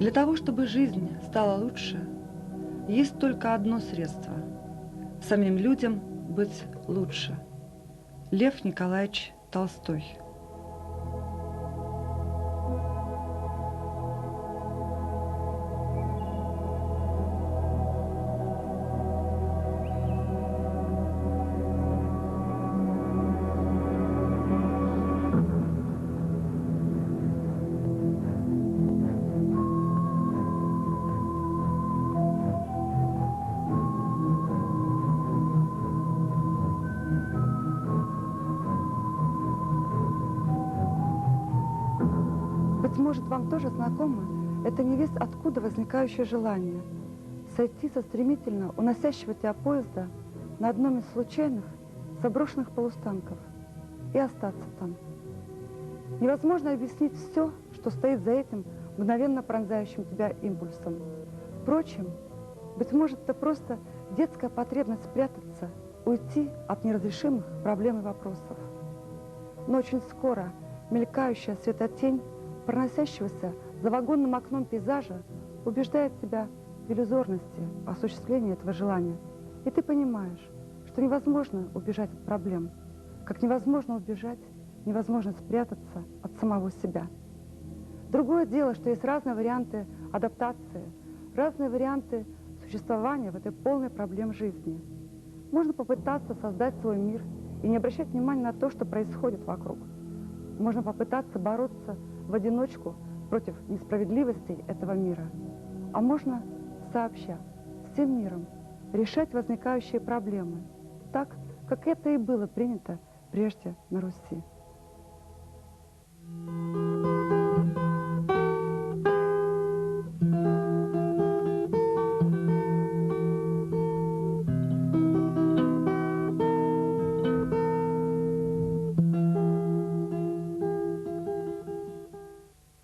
Для того, чтобы жизнь стала лучше, есть только одно средство – самим людям быть лучше. Лев Николаевич Толстой. Быть может, вам тоже знакомо это невесть откуда возникающее желание сойти со стремительно уносящего тебя поезда на одном из случайных заброшенных полустанков и остаться там. Невозможно объяснить все, что стоит за этим мгновенно пронзающим тебя импульсом. Впрочем, быть может, это просто детская потребность спрятаться, уйти от неразрешимых проблем и вопросов. Но очень скоро мелькающая светотень проносящегося за вагонным окном пейзажа убеждает тебя в иллюзорности осуществления этого желания. И ты понимаешь, что невозможно убежать от проблем, как невозможно убежать, невозможно спрятаться от самого себя. Другое дело, что есть разные варианты адаптации, разные варианты существования в этой полной проблем жизни. Можно попытаться создать свой мир и не обращать внимания на то, что происходит вокруг. Можно попытаться бороться в одиночку против несправедливостей этого мира. А можно, сообща, всем миром, решать возникающие проблемы, так, как это и было принято прежде на Руси.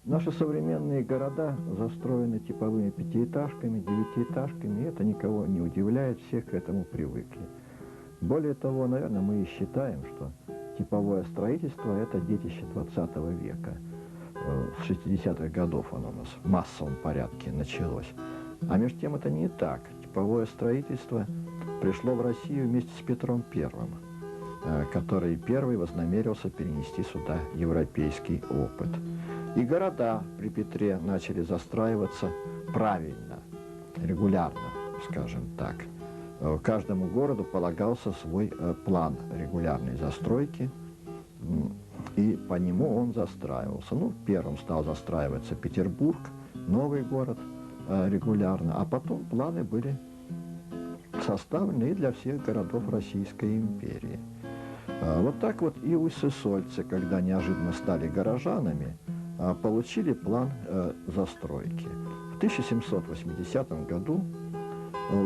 Наши современные города застроены типовыми пятиэтажками, девятиэтажками, и это никого не удивляет, все к этому привыкли. Более того, наверное, мы и считаем, что типовое строительство – это детище 20 века. С 60-х годов оно у нас в массовом порядке началось. А между тем это не так. Типовое строительство пришло в Россию вместе с Петром Первым, который первый вознамерился перенести сюда европейский опыт. И города при Петре начали застраиваться правильно, регулярно, скажем так. Каждому городу полагался свой план регулярной застройки, и по нему он застраивался. Ну, первым стал застраиваться Петербург, новый город регулярно, а потом планы были составлены и для всех городов Российской империи. Вот так вот и усть-сысольцы, когда неожиданно стали горожанами, получили план застройки. В 1780 году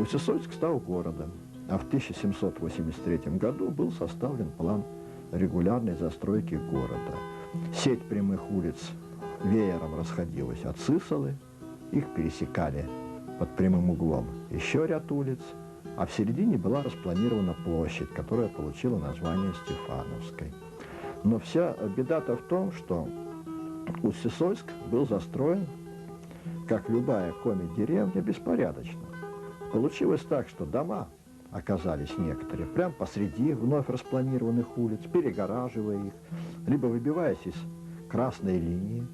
Усть-Сысольск стал городом, а в 1783 году был составлен план регулярной застройки города. Сеть прямых улиц веером расходилась от Сысолы, их пересекали под прямым углом еще ряд улиц, а в середине была распланирована площадь, которая получила название Стефановской. Но вся беда-то в том, что Усть-Сысольск был застроен, как любая коми-деревня, беспорядочно. Получилось так, что дома оказались некоторые прямо посреди вновь распланированных улиц, перегораживая их, либо выбиваясь из красной линии.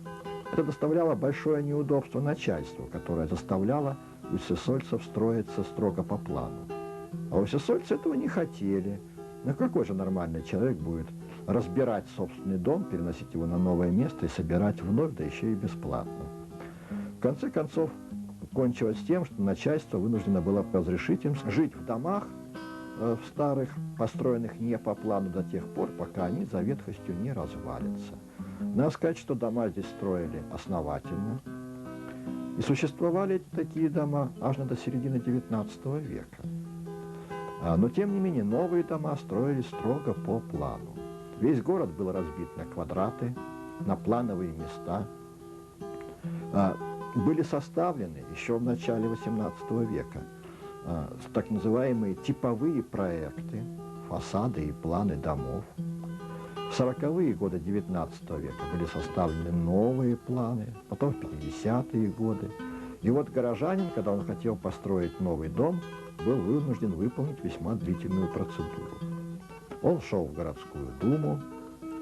Это доставляло большое неудобство начальству, которое заставляло усть-сысольцев строиться строго по плану. А усть-сысольцы этого не хотели. Ну какой же нормальный человек будет разбирать собственный дом, переносить его на новое место и собирать вновь, да еще и бесплатно? В конце концов, кончилось тем, что начальство вынуждено было разрешить им жить в домах, в старых, построенных не по плану до тех пор, пока они за ветхостью не развалятся. Надо сказать, что дома здесь строили основательно. И существовали такие дома аж до середины XIX века. Но, тем не менее, новые дома строились строго по плану. Весь город был разбит на квадраты, на плановые места. Были составлены еще в начале XVIII века так называемые типовые проекты, фасады и планы домов. В 40-е годы XIX века были составлены новые планы, потом в 50-е годы И вот горожанин, когда он хотел построить новый дом, был вынужден выполнить весьма длительную процедуру. Он шел в городскую думу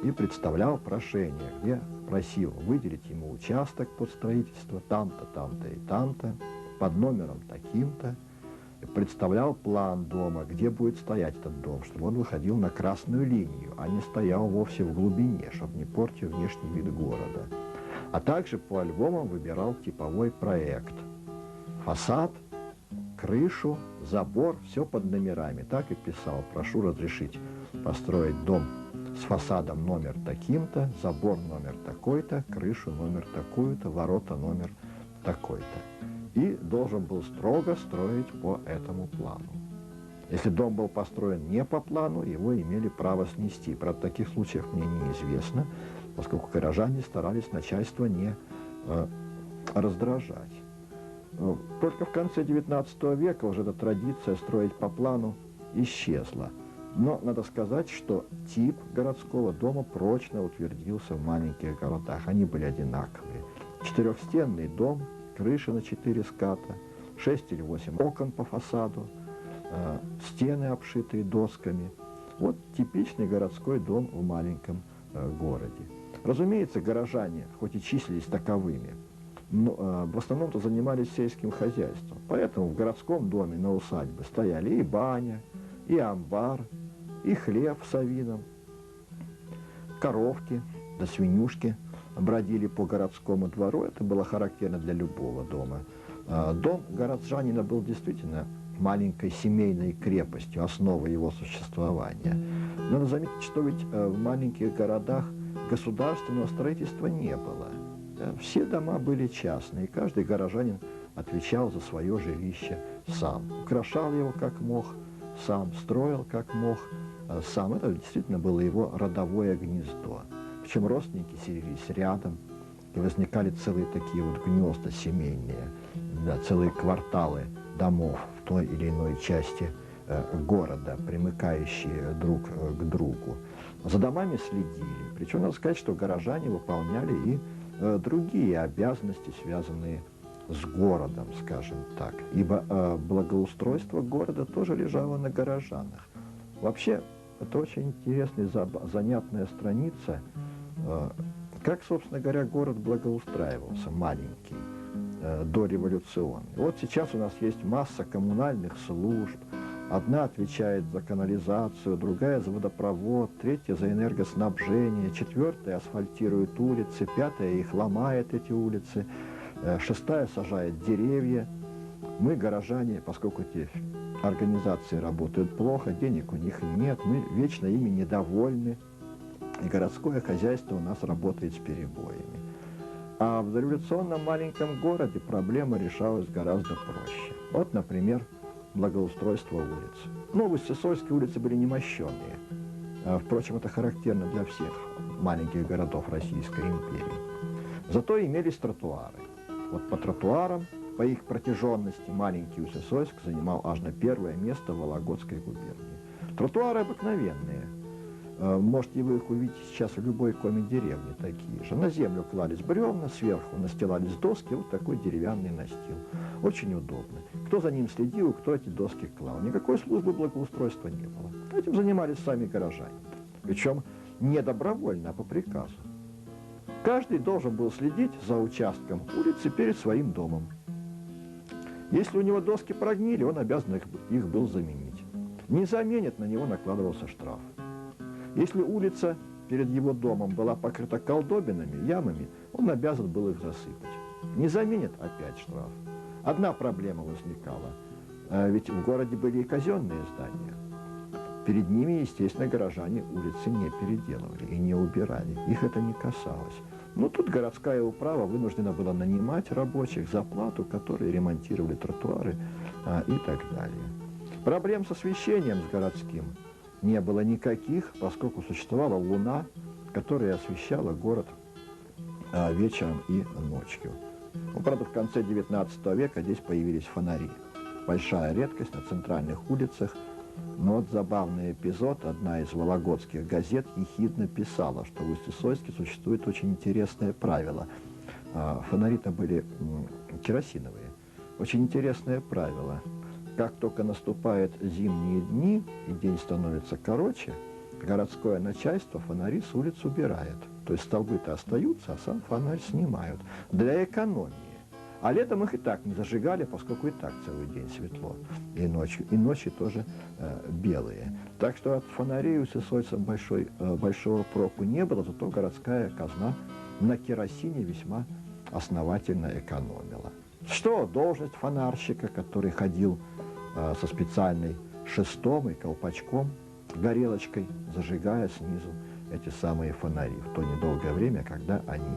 и представлял прошение, где просил выделить ему участок под строительство там-то, там-то и там-то, под номером таким-то. Представлял план дома, где будет стоять этот дом, чтобы он выходил на красную линию, а не стоял вовсе в глубине, чтобы не портил внешний вид города. А также по альбомам выбирал типовой проект. Фасад, крышу, забор, все под номерами. Так и писал: прошу разрешить построить дом с фасадом номер таким-то, забор номер такой-то, крышу номер такую-то, ворота номер такой-то. И должен был строго строить по этому плану. Если дом был построен не по плану, его имели право снести. Правда, таких случаев мне неизвестно, поскольку горожане старались начальство не раздражать. Только в конце XIX века уже эта традиция строить по плану исчезла. Но надо сказать, что тип городского дома прочно утвердился в маленьких городах. Они были одинаковые. Четырехстенный дом, крыша на 4 ската, 6 или 8 окон по фасаду, стены, обшитые досками. Вот типичный городской дом в маленьком городе. Разумеется, горожане, хоть и числились таковыми, но в основном-то занимались сельским хозяйством. Поэтому в городском доме на усадьбе стояли и баня, и амбар, и хлеб с авином, коровки да свинюшки бродили по городскому двору. Это было характерно для любого дома. Дом горожанина был действительно маленькой семейной крепостью, основой его существования. Но надо заметить, что ведь в маленьких городах государственного строительства не было. Все дома были частные, и каждый горожанин отвечал за свое жилище сам. Украшал его как мог сам, строил как мог сам. Это действительно было его родовое гнездо. Причем родственники селились рядом, и возникали целые такие вот гнезда семейные, да, целые кварталы домов в той или иной части города, примыкающие друг к другу. За домами следили. Причем надо сказать, что горожане выполняли и другие обязанности, связанные с городом, скажем так. Ибо благоустройство города тоже лежало на горожанах. Вообще, это очень интересная, занятная страница, как, собственно говоря, город благоустраивался, маленький, дореволюционный. Вот сейчас у нас есть масса коммунальных служб. Одна отвечает за канализацию, другая за водопровод, третья за энергоснабжение, четвертая асфальтирует улицы, пятая их ломает, эти улицы, шестая сажает деревья. Мы, горожане, поскольку эти организации работают плохо, денег у них нет, мы вечно ими недовольны, и городское хозяйство у нас работает с перебоями. А в дореволюционном маленьком городе проблема решалась гораздо проще. Вот, например, благоустройство улиц. Ну, в Усть-Сысольской улицы были немощенные. Впрочем, это характерно для всех маленьких городов Российской империи. Зато имелись тротуары. Вот по тротуарам, по их протяженности, маленький Усть-Сысольск занимал аж на первое место в Вологодской губернии. Тротуары обыкновенные. Можете вы их увидеть сейчас в любой коми-деревне такие же. На землю клались бревна, сверху настилались доски, вот такой деревянный настил. Очень удобно. Кто за ним следил, кто эти доски клал. Никакой службы благоустройства не было. Этим занимались сами горожане. Причем не добровольно, а по приказу. Каждый должен был следить за участком улицы перед своим домом. Если у него доски прогнили, он обязан их был заменить. Не заменит, на него накладывался штраф. Если улица перед его домом была покрыта колдобинами, ямами, он обязан был их засыпать. Не заменит, опять штраф. Одна проблема возникала. Ведь в городе были и казенные здания. Перед ними, естественно, горожане улицы не переделывали и не убирали. Их это не касалось. Но тут городская управа вынуждена была нанимать рабочих за плату, которые ремонтировали тротуары и так далее. Проблем с освещением с городским не было никаких, поскольку существовала луна, которая освещала город вечером и ночью. Ну, правда, в конце XIX века здесь появились фонари. Большая редкость на центральных улицах. Но вот забавный эпизод. Одна из вологодских газет ехидно писала, что в Усть-Сысольске существует очень интересное правило. Фонари-то были керосиновые. очень интересное правило. Как только наступают зимние дни и день становится короче, городское начальство фонари с улиц убирает. То есть столбы-то остаются, а сам фонарь снимают. Для экономии. А летом их и так не зажигали, поскольку и так целый день светло. И ночи тоже белые. Так что от фонарей у сысольцев большого проку не было, зато городская казна на керосине весьма основательно экономила. Что должность фонарщика, который ходил со специальной шестом и колпачком, горелочкой, зажигая снизу эти самые фонари в то недолгое время, когда они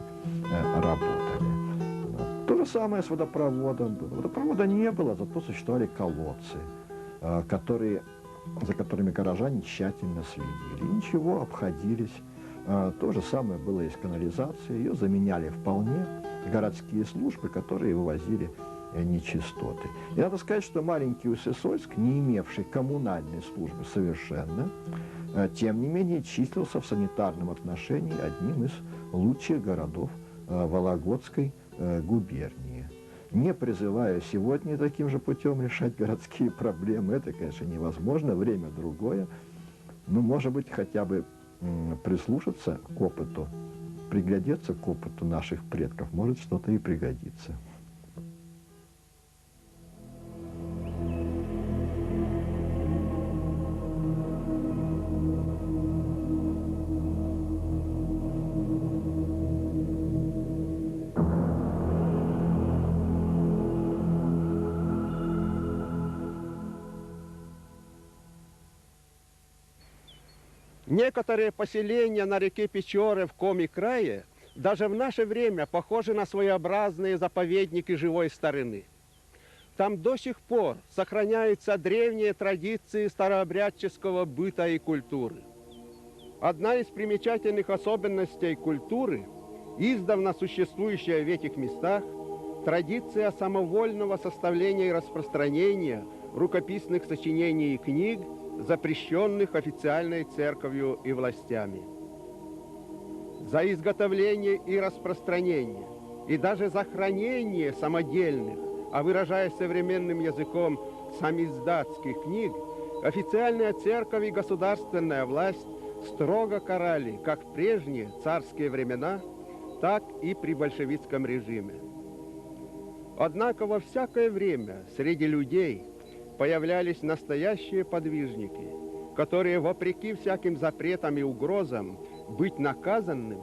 работали. То же самое с водопроводом было. Водопровода не было, зато существовали колодцы, за которыми горожане тщательно следили. Ничего, обходились. То же самое было и с канализацией. Ее заменяли вполне городские службы, которые вывозили нечистоты. И надо сказать, что маленький Усесольск, не имевший коммунальной службы совершенно, тем не менее числился в санитарном отношении одним из лучших городов Вологодской губернии. Не призываю сегодня таким же путем решать городские проблемы. Это, конечно, невозможно, время другое. Но, может быть, хотя бы прислушаться к опыту, приглядеться к опыту наших предков, может, что-то и пригодится. Некоторые поселения на реке Печоры в Коми-крае даже в наше время похожи на своеобразные заповедники живой старины. Там до сих пор сохраняются древние традиции старообрядческого быта и культуры. Одна из примечательных особенностей культуры, издавна существующая в этих местах, традиция самовольного составления и распространения рукописных сочинений и книг, запрещенных официальной церковью и властями. За изготовление и распространение, и даже за хранение самодельных, а выражаясь современным языком, самиздатских книг, официальная церковь и государственная власть строго карали как в прежние царские времена, так и при большевистском режиме. Однако во всякое время среди людей появлялись настоящие подвижники, которые, вопреки всяким запретам и угрозам быть наказанными,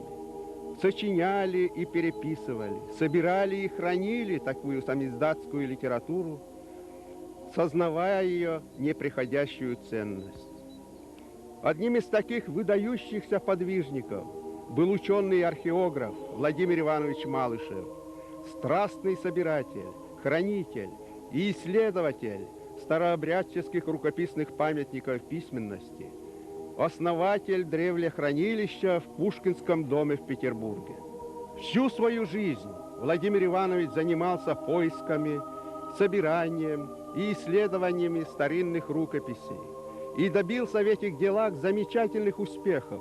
сочиняли и переписывали, собирали и хранили такую самиздатскую литературу, сознавая ее неприходящую ценность. Одним из таких выдающихся подвижников был ученый и археограф Владимир Иванович Малышев, страстный собиратель, хранитель и исследователь старообрядческих рукописных памятников письменности, основатель древлехранилища в Пушкинском доме в Петербурге. Всю свою жизнь Владимир Иванович занимался поисками, собиранием и исследованиями старинных рукописей и добился в этих делах замечательных успехов.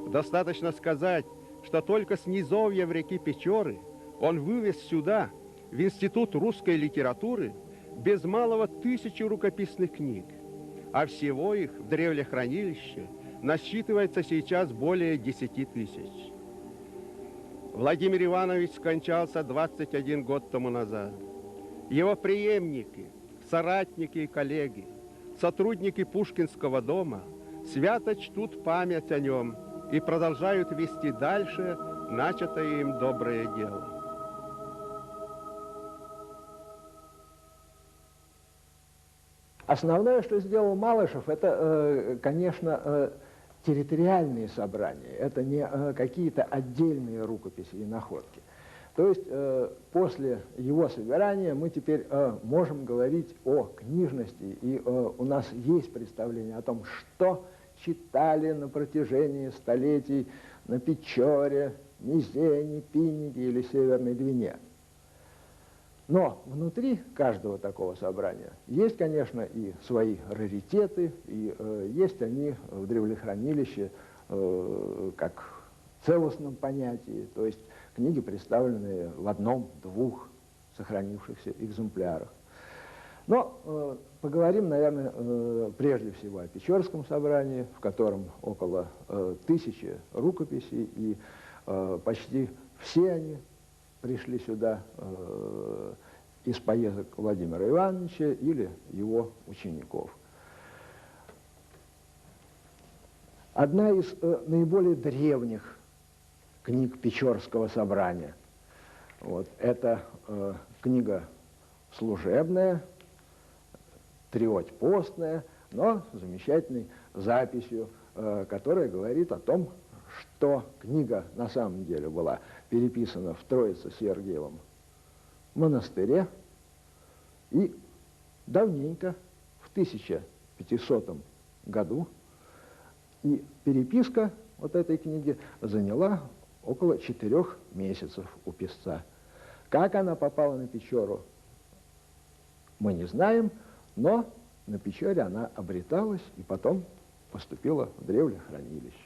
Достаточно сказать, что только с низовья в реки Печоры он вывез сюда, в Институт русской литературы, без малого 1000 рукописных книг, а всего их в древлехранилище насчитывается сейчас более 10 000. Владимир Иванович скончался 21 год тому назад. Его преемники, соратники и коллеги, сотрудники Пушкинского дома свято чтут память о нем и продолжают вести дальше начатое им доброе дело. Основное, что сделал Малышев, это, конечно, территориальные собрания. Это не какие-то отдельные рукописи и находки. То есть после его собирания мы теперь можем говорить о книжности, и у нас есть представление о том, что читали на протяжении столетий на Печоре, Мизене, Пиннике или Северной Двине. Но внутри каждого такого собрания есть, конечно, и свои раритеты, и есть они в древлехранилище как в целостном понятии, то есть книги, представленные в 1, 2, сохранившихся экземплярах. Но поговорим, наверное, прежде всего о Печорском собрании, в котором около 1000 рукописей, и почти все они пришли сюда из поездок Владимира Ивановича или его учеников. Одна из наиболее древних книг Печорского собрания. Вот, это книга служебная, триоть постная, но с замечательной записью, которая говорит о том, что книга на самом деле была переписана в Троице-Сергиевом монастыре, и давненько, в 1500 году, и переписка вот этой книги заняла около 4 месяцев у писца. Как она попала на Печору, мы не знаем, но на Печоре она обреталась и потом поступила в древнее хранилище.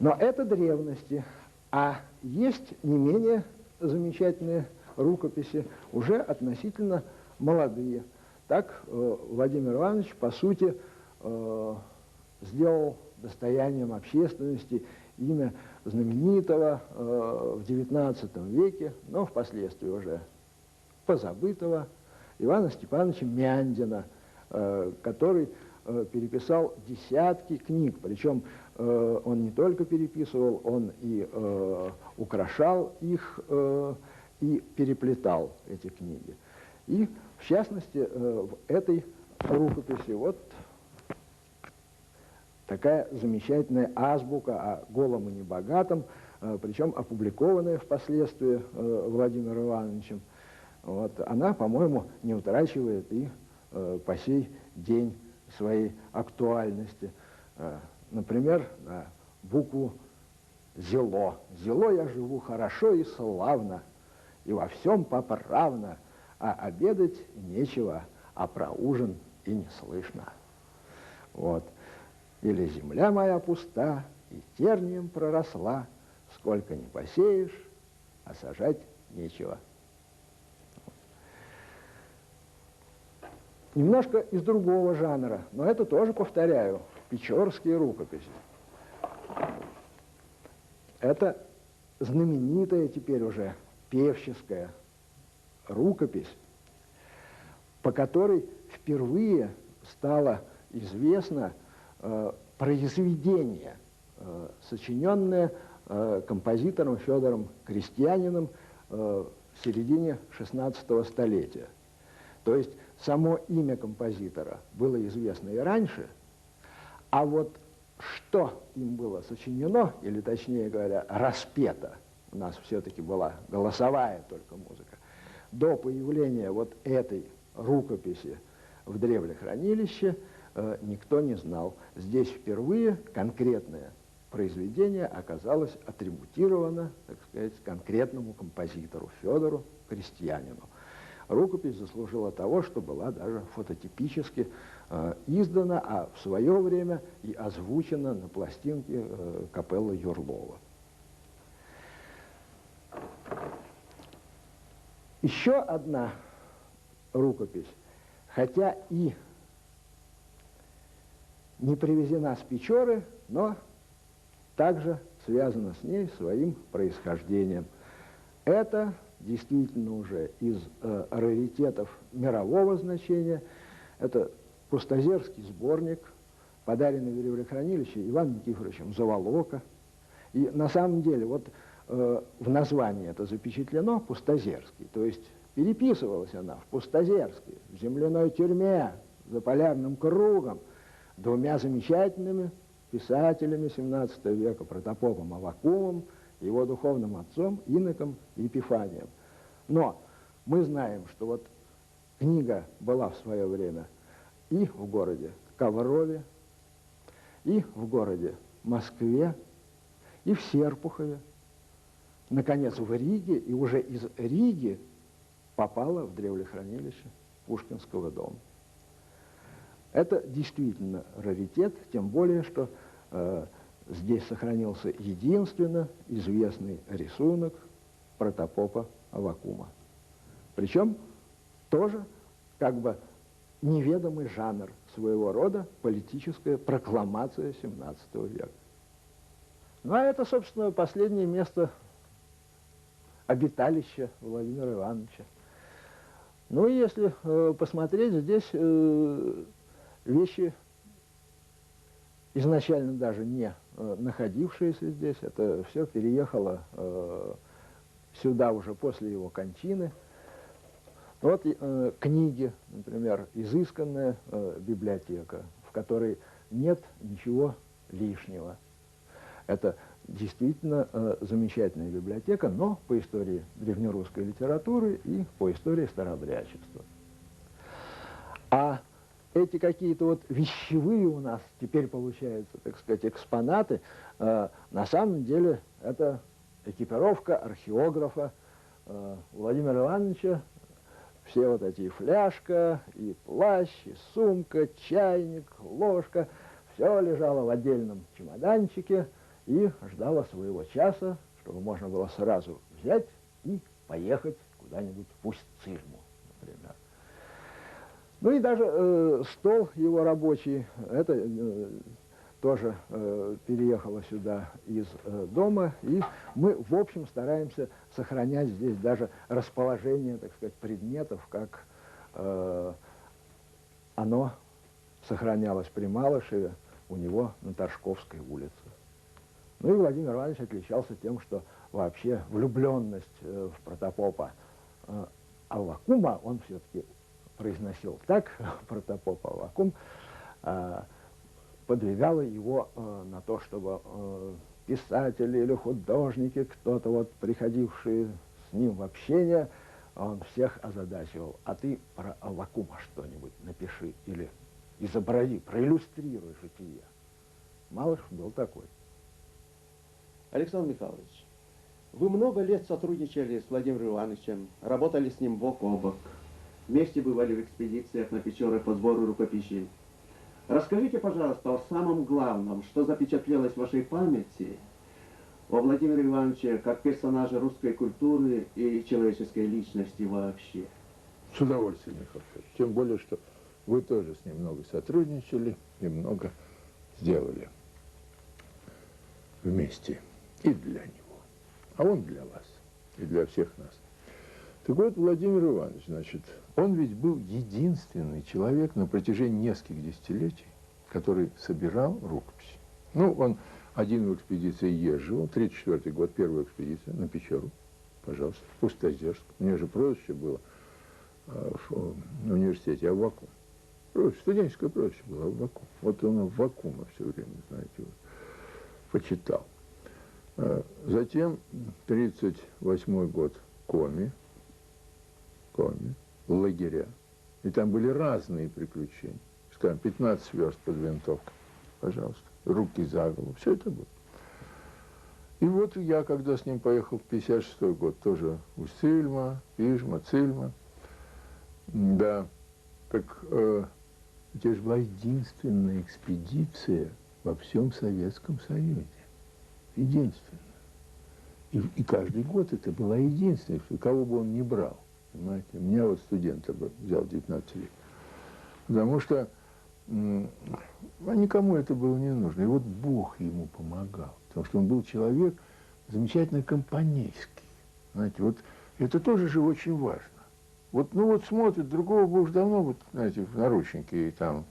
Но это древности, а есть не менее замечательные рукописи, уже относительно молодые. Так Владимир Иванович, по сути, сделал достоянием общественности имя знаменитого в XIX веке, но впоследствии уже позабытого Ивана Степановича Мяндина, который переписал десятки книг, причем он не только переписывал, он и украшал их, и переплетал эти книги. И, в частности, в этой рукописи вот такая замечательная азбука о голом и небогатом, причем опубликованная впоследствии Владимиром Ивановичем. Вот, она, по-моему, не утрачивает и по сей день своей актуальности. Например, на букву «Зело». «Зело я живу хорошо и славно, и во всем поправно, а обедать нечего, а про ужин и не слышно». Вот. Или «Земля моя пуста, и тернием проросла, сколько не посеешь, а сажать нечего». Немножко из другого жанра, но это тоже, повторяю, печорские рукописи. Это знаменитая теперь уже певческая рукопись, по которой впервые стало известно произведение, сочиненное композитором Федором Крестьяниным в середине XVI столетия. То есть само имя композитора было известно и раньше, а вот что им было сочинено, или точнее говоря, распето, у нас все-таки была голосовая только музыка, до появления вот этой рукописи в древлехранилище никто не знал. Здесь впервые конкретное произведение оказалось атрибутировано, так сказать, конкретному композитору Федору Крестьянину. Рукопись заслужила того, что была даже фототипически издана, а в свое время и озвучена на пластинке капеллы Юрлова. Еще одна рукопись, хотя и не привезена с Печоры, но также связана с ней своим происхождением. Это действительно уже из раритетов мирового значения. Это пустозерский сборник, подаренный в древлехранилище Иваном Никифоровичем Заволока. И на самом деле вот в названии это запечатлено пустозерский, то есть переписывалась она в Пустозерске, в земляной тюрьме, за полярным кругом, двумя замечательными писателями XVII века, протопопом Аввакумом, его духовным отцом, иноком Епифанием. Но мы знаем, что вот книга была в свое время и в городе Коврове, и в городе Москве, и в Серпухове, наконец, в Риге, и уже из Риги попала в древлехранилище Пушкинского дома. Это действительно раритет, тем более, что здесь сохранился единственно известный рисунок протопопа Аввакума. Причем тоже как бы неведомый жанр, своего рода политическая прокламация XVII века. Ну, а это, собственно, последнее место обиталища Владимира Ивановича. Ну, и если посмотреть, здесь вещи, изначально даже не находившиеся здесь, это все переехало сюда уже после его кончины. Вот книги, например, изысканная библиотека, в которой нет ничего лишнего. Это действительно замечательная библиотека, но по истории древнерусской литературы и по истории старообрядчества. А эти какие-то вот вещевые у нас теперь получаются, так сказать, экспонаты, на самом деле это экипировка археографа Владимира Ивановича. Все вот эти и фляжка, и плащ, и сумка, чайник, ложка, все лежало в отдельном чемоданчике и ждало своего часа, чтобы можно было сразу взять и поехать куда-нибудь в Усть-Цильму, например. Ну и даже стол его рабочий, это тоже переехало сюда из дома, и мы, в общем, стараемся сохранять здесь даже расположение, так сказать, предметов, как оно сохранялось при Малышеве у него на Торжковской улице. Ну и Владимир Иванович отличался тем, что вообще влюбленность в протопопа Аввакума, он все-таки произносил так, протопоп Аввакум, подвигало его на то, чтобы писатели или художники, кто-то вот приходившие с ним в общение, он всех озадачивал. А ты про Аввакума что-нибудь напиши или изобрази, проиллюстрируй житие. Малышев был такой. Александр Михайлович, вы много лет сотрудничали с Владимиром Ивановичем, работали с ним бок о бок. Вместе бывали в экспедициях на Печоры по сбору рукописей. Расскажите, пожалуйста, о самом главном, что запечатлелось в вашей памяти о Владимире Ивановиче как персонаже русской культуры и человеческой личности вообще. С удовольствием, Михаил Федорович. Тем более, что вы тоже с ним много сотрудничали и много сделали вместе и для него. А он для вас и для всех нас. Так вот, Владимир Иванович, значит, он ведь был единственный человек на протяжении нескольких десятилетий, который собирал рукописи. Ну, он один в экспедиции езжил, 1934 год, первая экспедиция на Печору, пожалуйста, в Пустозерск. У него же прозвище было на университете Аввакум. Студенческое прозвище было Аввакум. Вот он Аввакума все время, знаете, вот, почитал. Затем 1938 год Коми, лагеря. И там были разные приключения. Скажем, 15 верст под винтовкой, пожалуйста, руки за голову, все это было. И вот я, когда с ним поехал в 1956 год, тоже Усть-Цильма, Пижма, Цильма, да, так это же была единственная экспедиция во всем Советском Союзе. Единственная. И каждый год это была единственная, кого бы он ни брал. Понимаете? Меня вот студента взял 19 лет. Потому что никому это было не нужно. И вот Бог ему помогал. Потому что он был человек замечательно компанейский. Знаете, вот это тоже же очень важно. Вот, ну вот смотрит, другого бы уж давно, вот, знаете, в наручники и там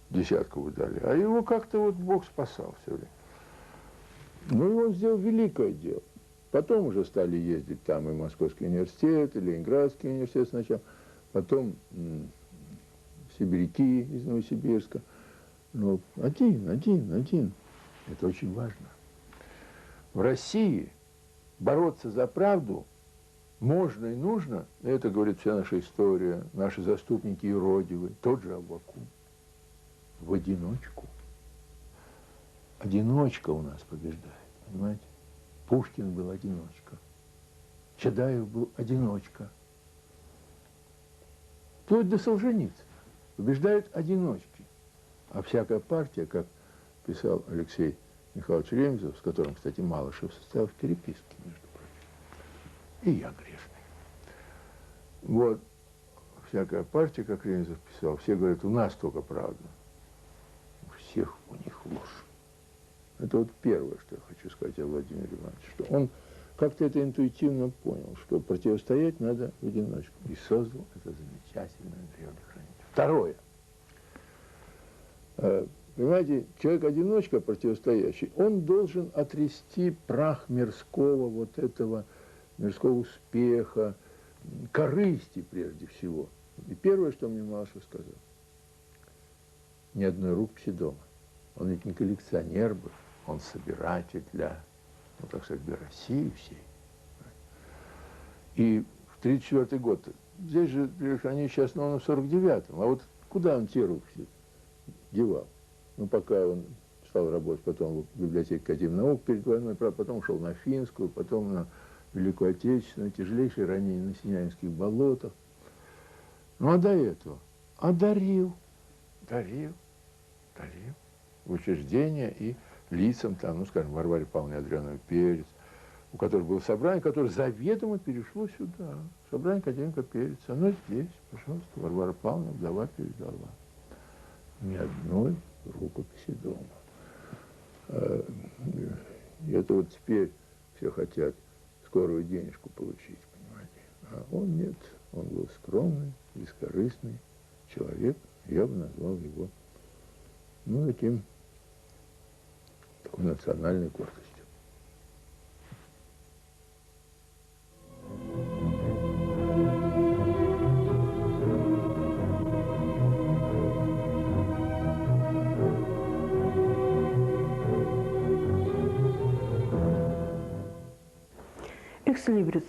десятку бы дали. А его как-то вот Бог спасал все время. Ну и он сделал великое дело. Потом уже стали ездить там и Московский университет, и Ленинградский университет сначала, потом сибиряки из Новосибирска. Но один. Это очень важно. В России бороться за правду можно и нужно, это говорит вся наша история, наши заступники юродивы, тот же Аввакум, в одиночку. Одиночка у нас побеждает, понимаете? Пушкин был одиночка, Чадаев был одиночка. Вплоть до Солженицына побеждают одиночки. А всякая партия, как писал Алексей Михайлович Ремезов, с которым, кстати, Малышев состоял в переписке, между прочим, и я грешный. Вот, всякая партия, как Ленин писал, все говорят, у нас только правда. У всех у них ложь. Это вот первое, что я хочу сказать о Владимире Ивановиче, что он как-то это интуитивно понял, что противостоять надо в одиночку. И создал это замечательное древнее хранение. Второе. Понимаете, человек-одиночка противостоящий, он должен отрясти прах мирского вот этого, мирского успеха, корысти прежде всего. И первое, что мне Малышев сказал, ни одной рукописи дома. Он ведь не коллекционер был, он собиратель для, ну, так сказать, для России всей. И в 1934 год, здесь же хранилище основано в 1949-м, а вот куда он те рукописи девал? Ну, пока он стал работать потом в библиотеке Академии наук перед войной, потом ушел на Финскую, потом на Великую Отечественную, тяжелейшие ранения на Синявинских болотах. Ну, а до этого дарил учреждения и лицам там, ну, скажем, Варваре Павловне Адриановой Перец, у которой было собрание, которое заведомо перешло сюда. Собрание академика Переца. Оно здесь, пожалуйста, Варвара Павловна вдова передала. Ни одной рукописи дома. И это вот теперь все хотят скорую денежку получить, понимаете. А он нет, он был скромный, бескорыстный человек. Я бы назвал его, ну, такой национальной гордостью. Экслибрис.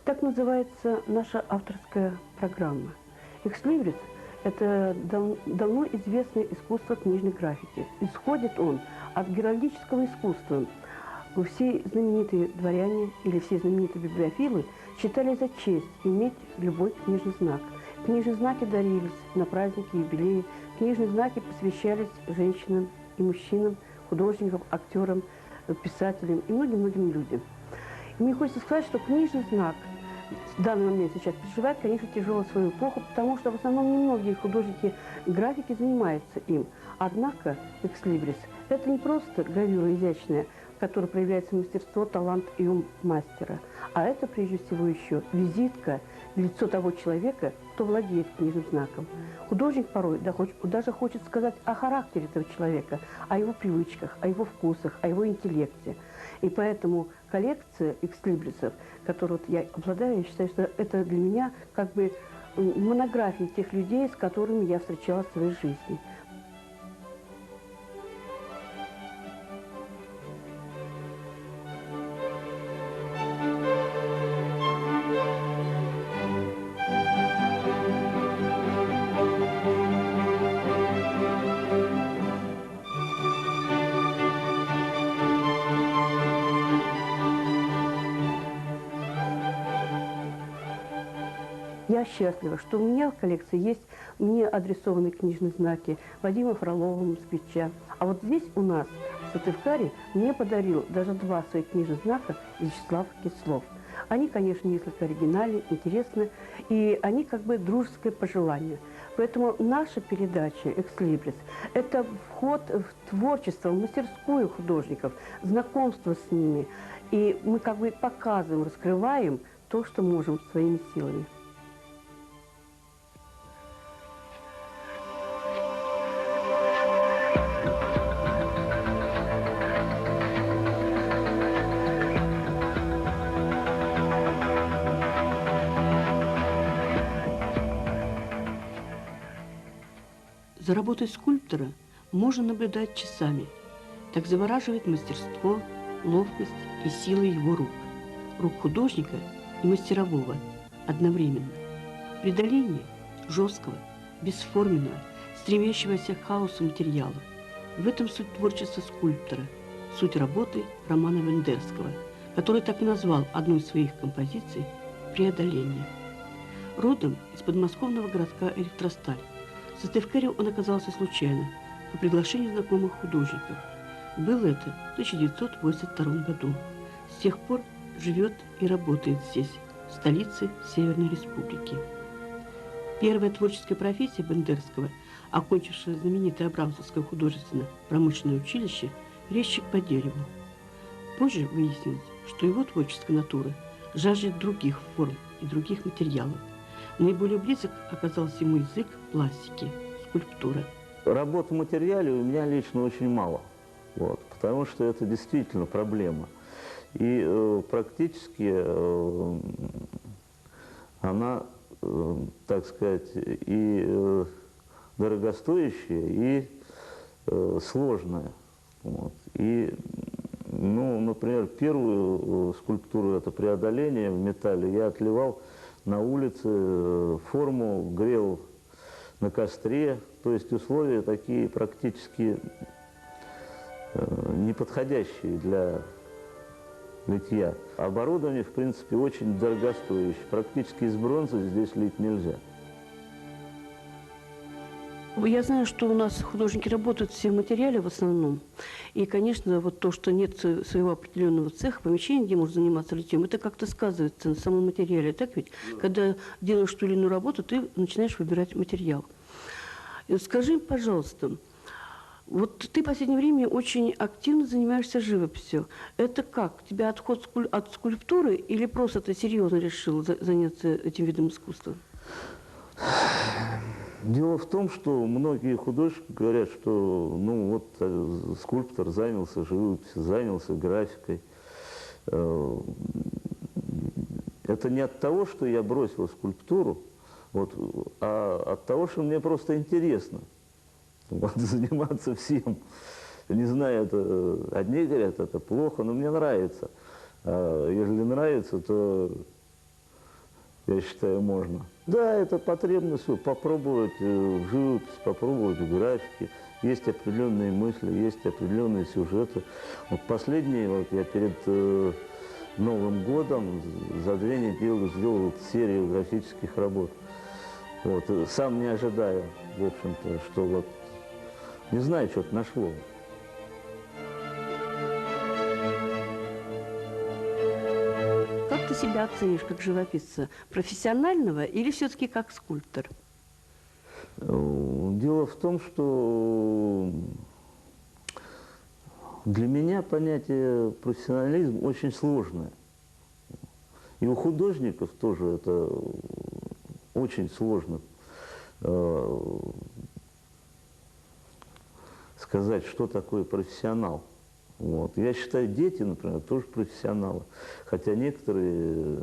Так называется наша авторская программа. Экслибрис – это давно известное искусство книжной графики. Исходит он от геральдического искусства. Все знаменитые дворяне или все знаменитые библиофилы считали за честь иметь любой книжный знак. Книжные знаки дарились на праздники, юбилеи. Книжные знаки посвящались женщинам и мужчинам, художникам, актерам, писателям и многим-многим людям. И мне хочется сказать, что книжный знак в данный момент сейчас переживает, конечно, тяжелую свою эпоху, потому что в основном немногие художники графики занимаются им. Однако экслибрис – это не просто гравюра изящная, в которой проявляется мастерство, талант и ум мастера, а это прежде всего еще визитка, лицо того человека, кто владеет книжным знаком. Художник порой даже хочет сказать о характере этого человека, о его привычках, о его вкусах, о его интеллекте. И поэтому коллекция экслибрисов, которую вот я обладаю, я считаю, что это для меня как бы монография тех людей, с которыми я встречалась в своей жизни. Я счастлива, что у меня в коллекции есть мне адресованные книжные знаки Вадима Фролова, москвича. А вот здесь у нас, в Сыктывкаре, мне подарил даже 2 своих книжных знака Вячеслав Кислов. Они, конечно, несколько оригинальны, интересны, и они как бы дружеское пожелание. Поэтому наша передача «Экслибрис» – это вход в творчество, в мастерскую художников, знакомство с ними. И мы как бы показываем, раскрываем то, что можем своими силами. За работой скульптора можно наблюдать часами. Так завораживает мастерство, ловкость и сила его рук. Рук художника и мастерового одновременно. Преодоление жесткого, бесформенного, стремящегося к хаосу материала. В этом суть творчества скульптора, суть работы Романа Вендерского, который так и назвал одну из своих композиций «Преодоление». Родом из подмосковного городка Электросталь. В Сыктывкаре он оказался случайно, по приглашению знакомых художников. Было это в 1982 году. С тех пор живет и работает здесь, столицы Северной Республики. Первая творческая профессия Бендерского, окончившая знаменитое Абрамцевское художественно-промышленное училище, резчик по дереву. Позже выяснилось, что его творческая натура жаждет других форм и других материалов. Наиболее близок оказался ему язык пластики, скульптура. Работ в материале у меня лично очень мало, потому что это действительно проблема. И практически она, так сказать, и дорогостоящая, и сложная. И, ну, например, первую скульптуру, это преодоление в металле, я отливал на улице, форму грел на костре, то есть условия такие практически неподходящие для литья. Оборудование, в принципе, очень дорогостоящее. Практически из бронзы здесь лить нельзя. Я знаю, что у нас художники работают все в материале в основном. И, конечно, вот то, что нет своего определенного цеха, помещения, где можно заниматься литьем, это как-то сказывается на самом материале. Так ведь? Когда делаешь ту или иную работу, ты начинаешь выбирать материал. Скажи, пожалуйста, вот ты в последнее время очень активно занимаешься живописью. Это как? У тебя отход от скульптуры или просто ты серьезно решил заняться этим видом искусства? Дело в том, что многие художники говорят, что ну вот скульптор занялся живописью, занялся графикой. Это не от того, что я бросил скульптуру, а от того, что мне просто интересно заниматься всем. Не знаю, это одни говорят, это плохо, но мне нравится. А если нравится, то, я считаю, можно. Да, это потребность попробовать в живопись, попробовать в графике. Есть определенные мысли, есть определенные сюжеты. Вот последние, вот я перед Новым годом за 2 недели сделал серию графических работ. Вот, сам не ожидая, в общем-то, что вот, не знаю, что-то нашло. Как ты себя оценишь как живописца? Профессионального или все-таки как скульптор? Дело в том, что для меня понятие профессионализм очень сложное. И у художников тоже это очень сложно сказать, что такое профессионал. Вот. Я считаю, дети, например, тоже профессионалы. Хотя некоторые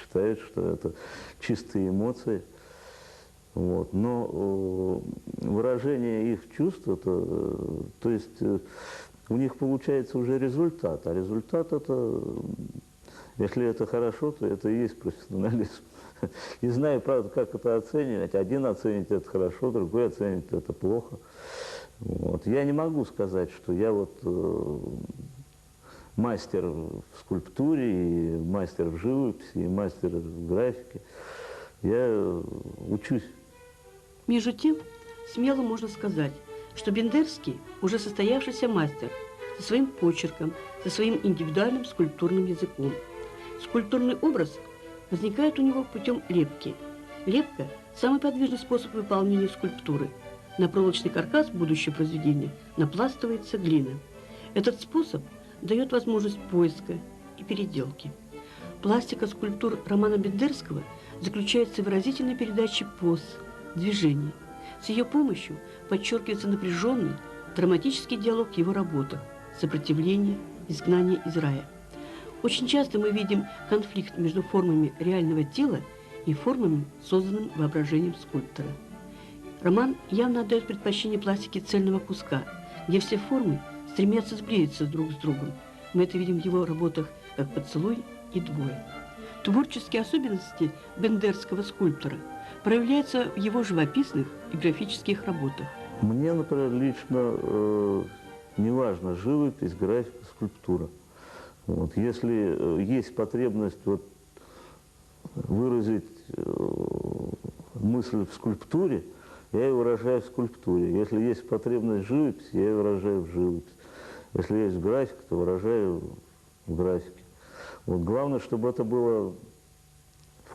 считают, что это чистые эмоции. Вот. Но выражение их чувств, то есть у них получается уже результат. А результат это, если это хорошо, то это и есть профессионализм. Не знаю, правда, как это оценивать. Один оценит это хорошо, другой оценит это плохо. Вот. Я не могу сказать, что я вот мастер в скульптуре, и мастер в живописи, и мастер в графике. Я учусь. Между тем, смело можно сказать, что Бендерский уже состоявшийся мастер со своим почерком, со своим индивидуальным скульптурным языком. Скульптурный образ возникает у него путем лепки. Лепка – самый подвижный способ выполнения скульптуры. На проволочный каркас будущего произведения напластывается глина. Этот способ дает возможность поиска и переделки. Пластика скульптур Романа Бендерского заключается в выразительной передаче поз, движений. С ее помощью подчеркивается напряженный, драматический диалог в его работах, сопротивление, изгнание из рая. Очень часто мы видим конфликт между формами реального тела и формами, созданными воображением скульптора. Роман явно отдает предпочтение пластике цельного куска, где все формы стремятся сблизиться друг с другом. Мы это видим в его работах как «Поцелуй» и «Двое». Творческие особенности бендерского скульптора проявляются в его живописных и графических работах. Мне, например, лично неважно живопись, графика, скульптура. Вот. Если есть потребность выразить мысль в скульптуре, я ее выражаю в скульптуре. Если есть потребность в живописи, я ее выражаю в живописи. Если есть графика, то выражаю в графике. Вот главное, чтобы это было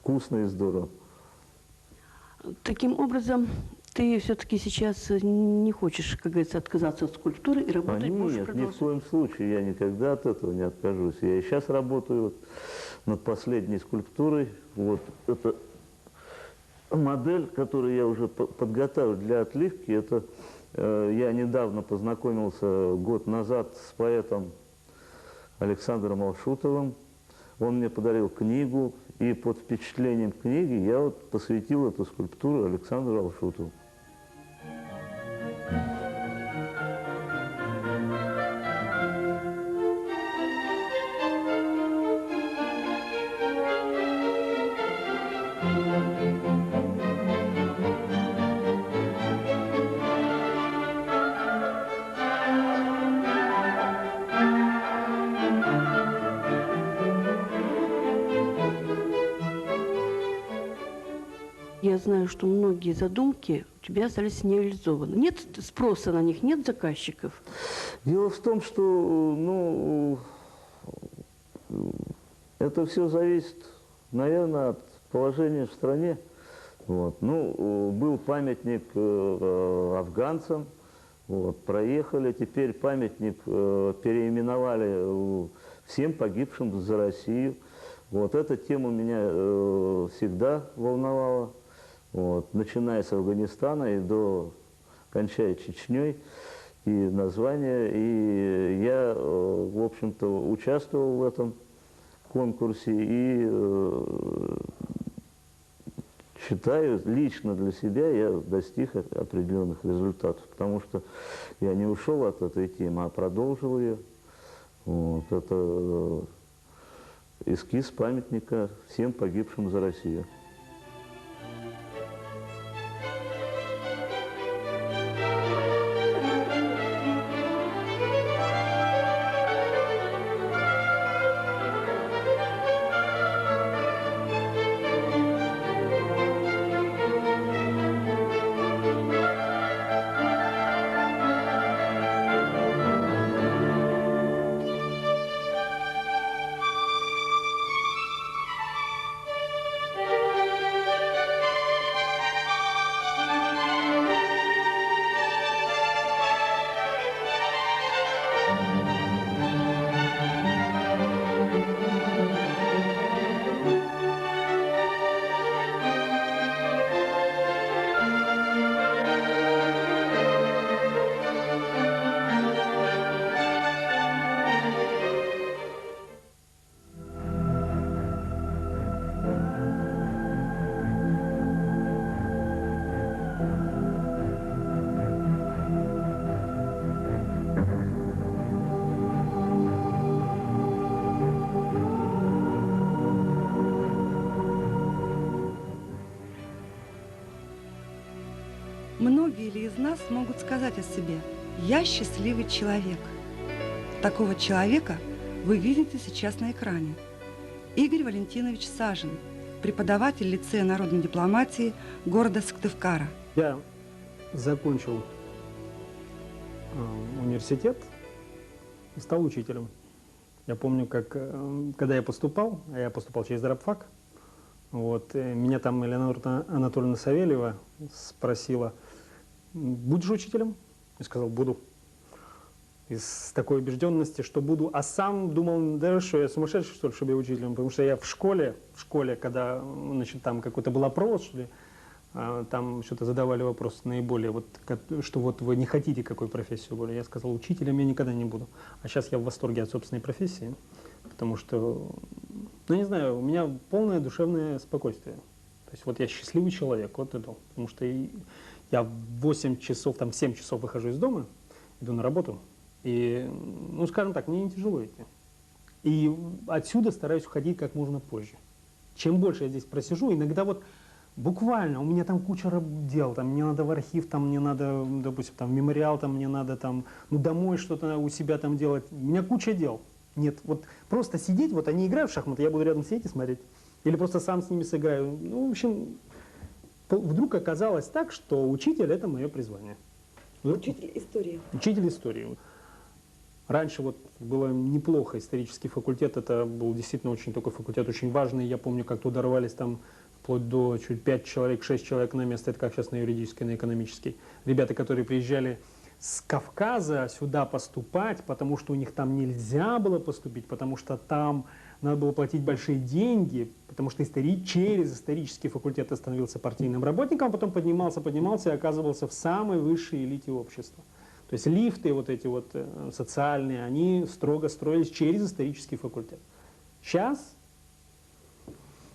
вкусно и здорово. Таким образом, ты все-таки сейчас не хочешь, как говорится, отказаться от скульптуры и работать больше Нет, ни в продолжать? коем случае я никогда от этого не откажусь. Я и сейчас работаю вот над последней скульптурой. Вот это модель, которую я уже подготовил для отливки. Это я недавно познакомился год назад с поэтом Александром Алшутовым. Он мне подарил книгу, и под впечатлением книги я вот посвятил эту скульптуру Александру Алшутову. Я знаю, что многие задумки у тебя остались нереализованы. Нет спроса на них, нет заказчиков. Дело в том, что ну, это все зависит, наверное, от положения в стране. Вот. Ну, был памятник афганцам, вот, проехали, теперь памятник переименовали всем погибшим за Россию. Вот эта тема меня всегда волновала, вот, начиная с Афганистана и кончая Чечней, и название. И я, в общем-то, участвовал в этом конкурсе и считаю, лично для себя я достиг определенных результатов, потому что я не ушел от этой темы, а продолжил ее. Вот, это эскиз памятника всем погибшим за Россию. Многие ли из нас могут сказать о себе: «Я счастливый человек»? Такого человека вы видите сейчас на экране. Игорь Валентинович Сажин, преподаватель лицея народной дипломатии города Сыктывкара. Я закончил университет и стал учителем. Я помню, когда я поступал через рабфак, вот, меня там Элеонора Анатольевна Савельева спросила: будешь учителем? Я сказал: буду. Из такой убежденности, что буду, а сам думал, да что, я сумасшедший, что ли, чтобы я учителем, потому что я в школе, когда, значит, там какой-то был опрос, что ли, там что-то задавали вопрос наиболее, вот, что вот вы не хотите какой профессию более. Я сказал: учителем я никогда не буду. А сейчас я в восторге от собственной профессии, потому что, ну не знаю, у меня полное душевное спокойствие. То есть вот я счастливый человек, вот это, потому что я в 8 часов, там 7 часов выхожу из дома, иду на работу, и, ну скажем так, мне не тяжело идти. И отсюда стараюсь уходить как можно позже. Чем больше я здесь просижу, иногда вот буквально у меня там куча дел, там мне надо в архив, там мне надо, допустим, там в мемориал, там мне надо там, ну домой что-то у себя там делать. У меня куча дел. Нет, вот просто сидеть, вот они играют в шахматы, я буду рядом сидеть и смотреть. Или просто сам с ними сыграю. Ну, в общем, вдруг оказалось так, что учитель — это мое призвание. Учитель истории. Учитель истории. Раньше вот было неплохо, исторический факультет, это был действительно очень такой факультет, очень важный. Я помню, как туда рвались там вплоть до чуть 5 человек, 6 человек на место, это как сейчас на юридический, на экономический. Ребята, которые приезжали с Кавказа сюда поступать, потому что у них там нельзя было поступить, потому что там надо было платить большие деньги, потому что через исторический факультет ты становился партийным работником, а потом поднимался и оказывался в самой высшей элите общества. То есть лифты вот эти вот социальные, они строго строились через исторический факультет. Сейчас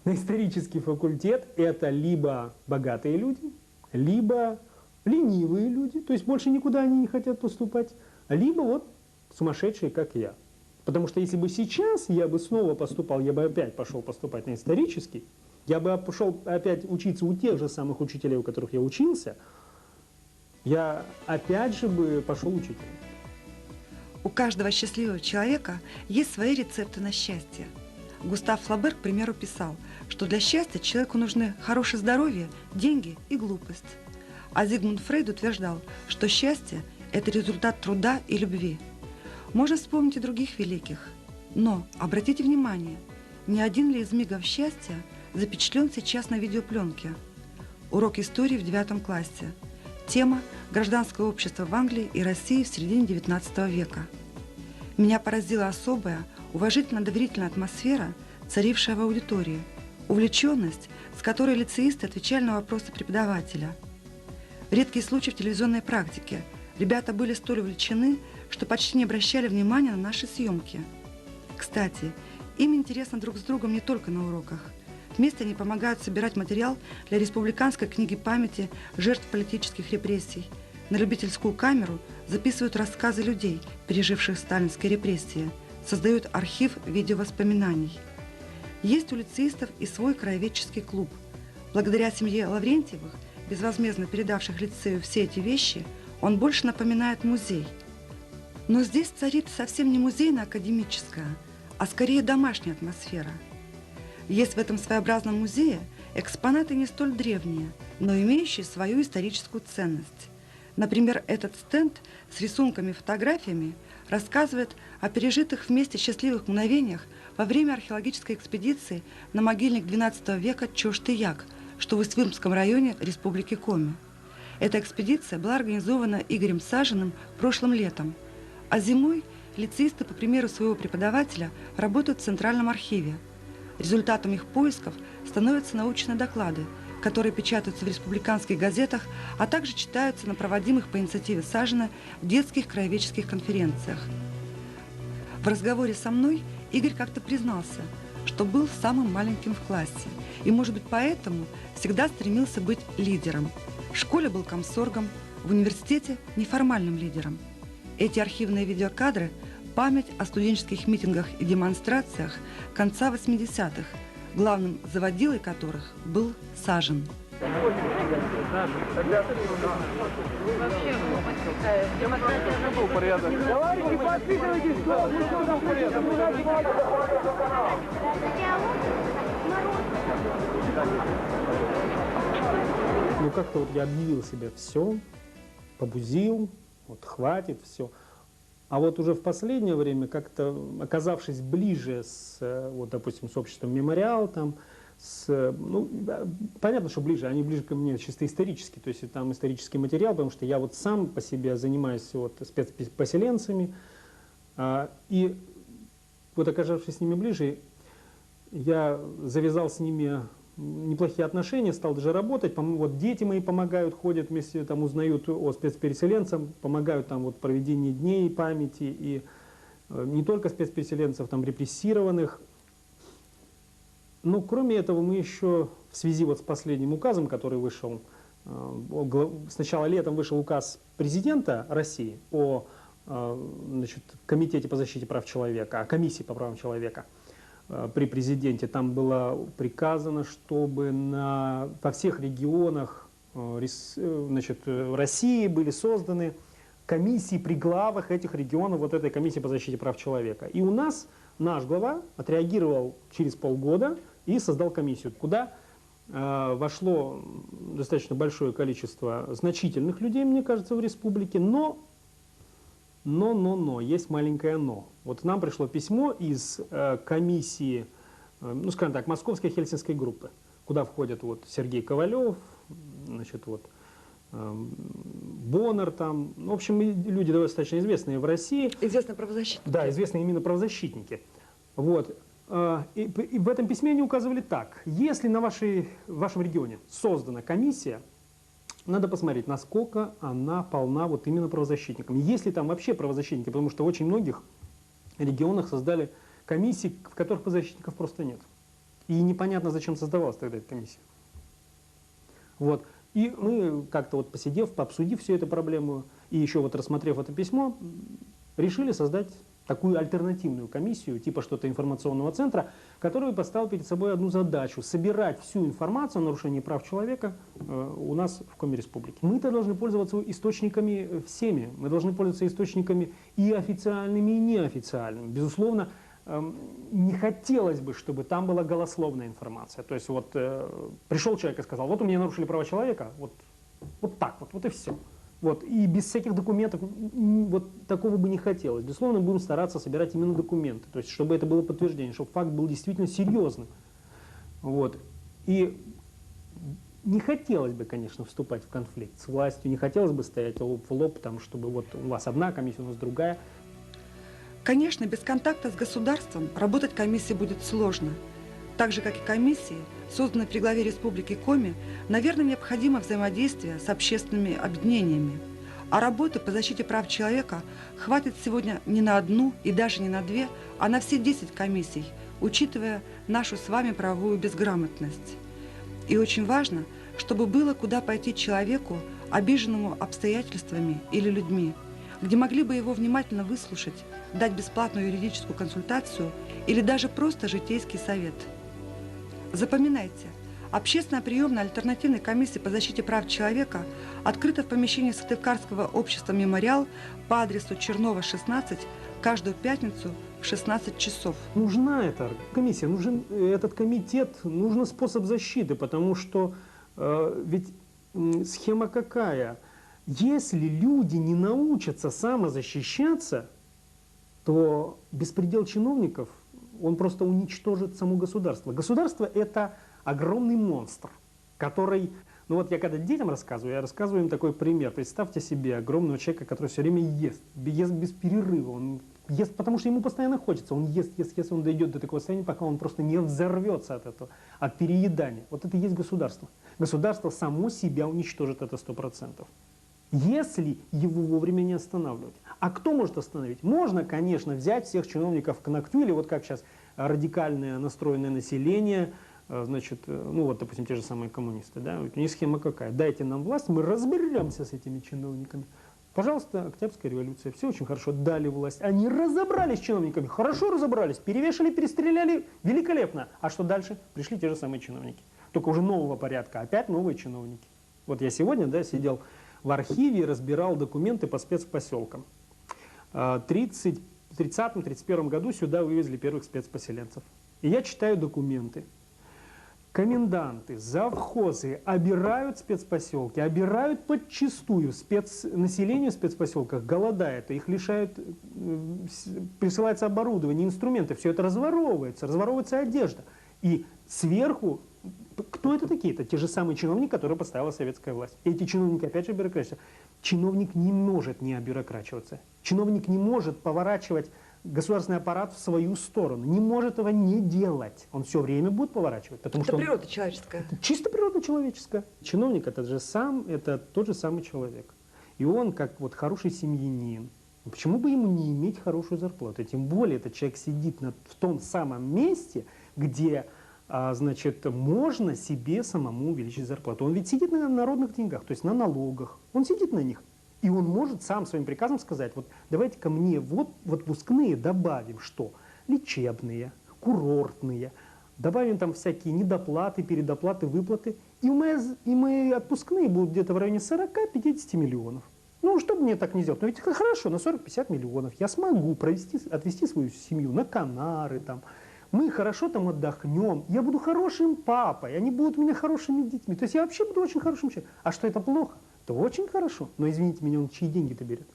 на исторический факультет это либо богатые люди, либо ленивые люди, то есть больше никуда они не хотят поступать, либо вот сумасшедшие, как я. Потому что если бы сейчас я бы снова поступал, я бы опять пошел поступать на исторический, я бы пошел опять учиться у тех же самых учителей, у которых я учился, я опять же бы пошел учителем. У каждого счастливого человека есть свои рецепты на счастье. Густав Флобер, к примеру, писал, что для счастья человеку нужны хорошее здоровье, деньги и глупость. А Зигмунд Фрейд утверждал, что счастье – это результат труда и любви. Можно вспомнить и других великих. Но обратите внимание, ни один ли из мигов счастья запечатлен сейчас на видеопленке. Урок истории в 9 классе. Тема «Гражданское общество в Англии и России в середине XIX века». Меня поразила особая, уважительно-доверительная атмосфера, царившая в аудитории, увлеченность, с которой лицеисты отвечали на вопросы преподавателя. Редкий случай в телевизионной практике. Ребята были столь увлечены, что почти не обращали внимания на наши съемки. Кстати, им интересно друг с другом не только на уроках. Вместе они помогают собирать материал для республиканской книги памяти жертв политических репрессий. На любительскую камеру записывают рассказы людей, переживших сталинские репрессии, создают архив видеовоспоминаний. Есть у лицеистов и свой краеведческий клуб. Благодаря семье Лаврентьевых, безвозмездно передавших лицею все эти вещи, он больше напоминает музей. Но здесь царит совсем не музейно-академическая, а скорее домашняя атмосфера. Есть в этом своеобразном музее экспонаты не столь древние, но имеющие свою историческую ценность. Например, этот стенд с рисунками и фотографиями рассказывает о пережитых вместе счастливых мгновениях во время археологической экспедиции на могильник XII века Чош-Тияк, что в Усть-Вырмском районе Республики Коми. Эта экспедиция была организована Игорем Сажиным прошлым летом, а зимой лицеисты, по примеру своего преподавателя, работают в Центральном архиве. Результатом их поисков становятся научные доклады, которые печатаются в республиканских газетах, а также читаются на проводимых по инициативе Сажина детских краеведческих конференциях. В разговоре со мной Игорь как-то признался, что был самым маленьким в классе и, может быть, поэтому всегда стремился быть лидером. В школе был комсоргом, в университете – неформальным лидером. Эти архивные видеокадры – память о студенческих митингах и демонстрациях конца 80-х, главным заводилой которых был Сажин. Ну как-то вот я объявил себе все, побузил, вот хватит, все. А вот уже в последнее время, как-то оказавшись ближе с, вот, допустим, с обществом «Мемориал», там, ну, понятно, что ближе, они ближе ко мне чисто исторически, то есть там исторический материал, потому что я вот сам по себе занимаюсь вот спецпоселенцами, и вот оказавшись с ними ближе, я завязал с ними неплохие отношения, стал даже работать, вот дети мои помогают, ходят вместе, там узнают о спецпереселенцах, помогают там вот проведении дней памяти, и не только спецпереселенцев, там репрессированных. Но кроме этого мы еще в связи вот с последним указом, который вышел, сначала летом вышел указ президента России о, значит, Комитете по защите прав человека, о комиссии по правам человека, при президенте, там было приказано, чтобы во всех регионах, значит, России были созданы комиссии при главах этих регионов, вот этой комиссии по защите прав человека. И у нас наш глава отреагировал через полгода и создал комиссию, куда вошло достаточно большое количество значительных людей, мне кажется, в республике, но Но, есть маленькое но. Вот нам пришло письмо из комиссии, ну скажем так, Московской Хельсинской группы, куда входят вот Сергей Ковалев, значит, вот Боннер там, в общем, люди достаточно известные в России. Известные правозащитники. Да, известные именно правозащитники. Вот. И в этом письме они указывали так: если в вашем регионе создана комиссия, надо посмотреть, насколько она полна вот именно правозащитниками. Есть ли там вообще правозащитники, потому что в очень многих регионах создали комиссии, в которых правозащитников просто нет. И непонятно, зачем создавалась тогда эта комиссия. Вот. И мы как-то вот посидев, пообсудив всю эту проблему, и еще вот рассмотрев это письмо, решили создать такую альтернативную комиссию, типа что-то информационного центра, который поставил перед собой одну задачу — собирать всю информацию о нарушении прав человека у нас в Коми Республике. Мы-то должны пользоваться источниками всеми, мы должны пользоваться источниками и официальными, и неофициальными. Безусловно, не хотелось бы, чтобы там была голословная информация. То есть вот пришел человек и сказал: вот у меня нарушили права человека, вот так вот и все. Вот, и без всяких документов, вот такого бы не хотелось. Безусловно, будем стараться собирать именно документы, то есть чтобы это было подтверждение, чтобы факт был действительно серьезным. Вот. И не хотелось бы, конечно, вступать в конфликт с властью, не хотелось бы стоять лоб в лоб, там, чтобы вот у вас одна комиссия, у нас другая. Конечно, без контакта с государством работать комиссии будет сложно. Так же, как и комиссии, созданные при главе Республики Коми, наверное, необходимо взаимодействие с общественными объединениями. А работы по защите прав человека хватит сегодня не на одну и даже не на две, а на все 10 комиссий, учитывая нашу с вами правовую безграмотность. И очень важно, чтобы было куда пойти человеку, обиженному обстоятельствами или людьми, где могли бы его внимательно выслушать, дать бесплатную юридическую консультацию или даже просто житейский совет. Запоминайте, общественная приемная альтернативной комиссии по защите прав человека открыта в помещении Сыктывкарского общества «Мемориал» по адресу Чернова, 16, каждую пятницу в 16 часов. Нужна эта комиссия, нужен этот комитет, нужен способ защиты, потому что ведь схема какая? Если люди не научатся самозащищаться, то беспредел чиновников, он просто уничтожит само государство. Государство — это огромный монстр, который... Ну вот я когда детям рассказываю, я рассказываю им такой пример. Представьте себе огромного человека, который все время ест без перерыва. Он ест, потому что ему постоянно хочется. Он ест, он дойдет до такого состояния, пока он просто не взорвется от этого, от переедания. Вот это и есть государство. Государство само себя уничтожит, это 100%. Если его вовремя не останавливать. А кто может остановить? Можно, конечно, взять всех чиновников к ногтю, или вот как сейчас радикальное настроенное население, значит, ну вот, допустим, те же самые коммунисты, да, у них схема какая? Дайте нам власть, мы разберемся с этими чиновниками. Пожалуйста, Октябрьская революция, все очень хорошо, дали власть. Они разобрались с чиновниками, хорошо разобрались, перевешали, перестреляли, великолепно. А что дальше? Пришли те же самые чиновники. Только уже нового порядка, опять новые чиновники. Вот я сегодня, да, сидел в архиве и разбирал документы по спецпоселкам. В 30-31 году сюда вывезли первых спецпоселенцев. И я читаю документы. Коменданты, завхозы обирают спецпоселки, обирают подчистую. Население в спецпоселках голодает, их лишают, присылается оборудование, инструменты, все это разворовывается одежда. И сверху, кто это такие? Это те же самые чиновники, которые поставила советская власть. Эти чиновники, опять же, бюрократия. Чиновник не может не обюрокрачиваться. Чиновник не может поворачивать государственный аппарат в свою сторону. Не может этого не делать. Он все время будет поворачивать. Потому Это что природа человеческая. Это чисто природа человеческая. Чиновник это тот же самый человек. И он, как вот хороший семьянин, почему бы ему не иметь хорошую зарплату? Тем более этот человек сидит в том самом месте, где значит, можно себе самому увеличить зарплату. Он ведь сидит на народных деньгах, то есть на налогах. Он сидит на них. И он может сам своим приказом сказать: вот давайте ко мне вот отпускные добавим что? Лечебные, курортные, добавим там всякие недоплаты, передоплаты, выплаты. И мои отпускные будут где-то в районе 40-50 миллионов. Ну, что бы мне так не сделать? Ну, ведь хорошо, на 40-50 миллионов я смогу отвезти свою семью на Канары, там. Мы хорошо там отдохнем, я буду хорошим папой, они будут у меня хорошими детьми. То есть я вообще буду очень хорошим человеком. А что это плохо? Это очень хорошо. Но извините меня, он чьи деньги-то берет?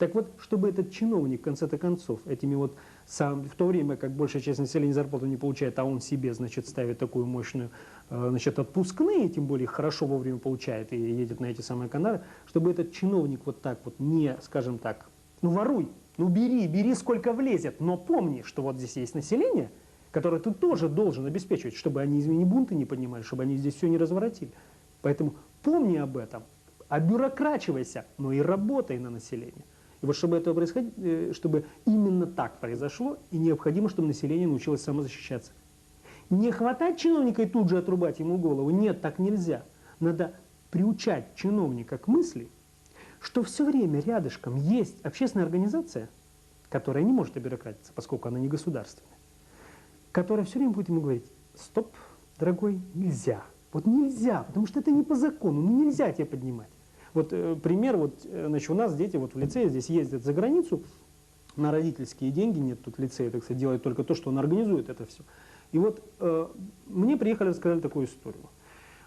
Так вот, чтобы этот чиновник, в конце-то концов, этими вот, в то время как большая часть населения зарплату не получает, а он себе, значит, ставит такую мощную, значит, отпускные, тем более хорошо вовремя получает и едет на эти самые Канары, чтобы этот чиновник вот так вот не, скажем так, ну воруй, ну бери сколько влезет, но помни, что вот здесь есть население, которое ты тоже должен обеспечивать, чтобы они, извини, бунты не поднимали, чтобы они здесь все не разворотили. Поэтому помни об этом, обюрокрачивайся, но и работай на население. И вот чтобы это происходило, чтобы именно так произошло, и необходимо, чтобы население научилось самозащищаться. Не хватать чиновника и тут же отрубать ему голову. Нет, так нельзя. Надо приучать чиновника к мысли, что все время рядышком есть общественная организация, которая не может обюрократиться, поскольку она не государственная, которая все время будет ему говорить: стоп, дорогой, нельзя. Вот нельзя, потому что это не по закону, ну нельзя тебя поднимать. Вот пример, вот, значит, у нас дети вот в лицее здесь ездят за границу на родительские деньги, нет, тут лицей, так сказать, делает только то, что он организует это все. И вот мне приехали, рассказали такую историю.